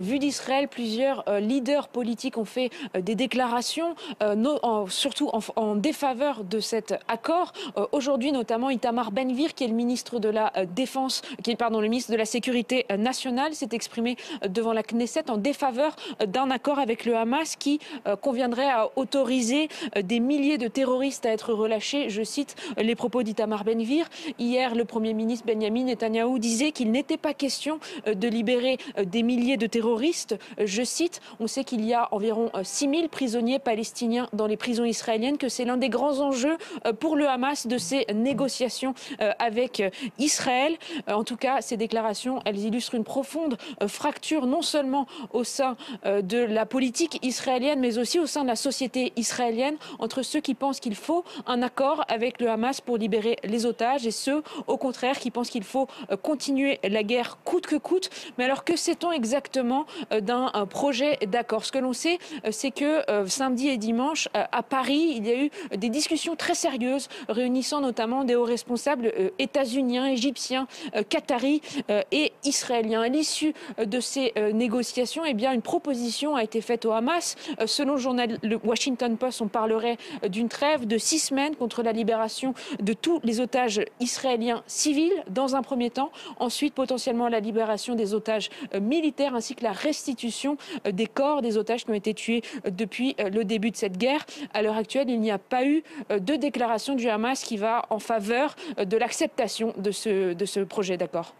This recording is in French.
Vu d'Israël, plusieurs leaders politiques ont fait des déclarations, surtout en défaveur de cet accord. Aujourd'hui, notamment, Itamar Ben-Gvir, qui est le ministre de la Défense, le ministre de la Sécurité nationale, s'est exprimé devant la Knesset en défaveur d'un accord avec le Hamas qui conviendrait à autoriser des milliers de terroristes à être relâchés. Je cite les propos d'Itamar Ben-Gvir. Hier, le Premier ministre Benyamin Netanyahou disait qu'il n'était pas question de libérer des milliers de terroristes. Je cite, on sait qu'il y a environ 6000 prisonniers palestiniens dans les prisons israéliennes, que c'est l'un des grands enjeux pour le Hamas de ces négociations avec Israël. En tout cas, ces déclarations, elles illustrent une profonde fracture, non seulement au sein de la politique israélienne, mais aussi au sein de la société israélienne, entre ceux qui pensent qu'il faut un accord avec le Hamas pour libérer les otages et ceux, au contraire, qui pensent qu'il faut continuer la guerre coûte que coûte. Mais alors, que sait-on exactement d'un projet d'accord? Ce que l'on sait, c'est que samedi et dimanche, à Paris, il y a eu des discussions très sérieuses, réunissant notamment des hauts responsables états-uniens, égyptiens, qataris et israéliens. À l'issue de ces négociations, eh bien, une proposition a été faite au Hamas. Selon le Washington Post, on parlerait d'une trêve de 6 semaines contre la libération de tous les otages israéliens civils, dans un premier temps. Ensuite, potentiellement, la libération des otages militaires, ainsi que la restitution des corps des otages qui ont été tués depuis le début de cette guerre. À l'heure actuelle, il n'y a pas eu de déclaration du Hamas qui va en faveur de l'acceptation de ce projet d'accord.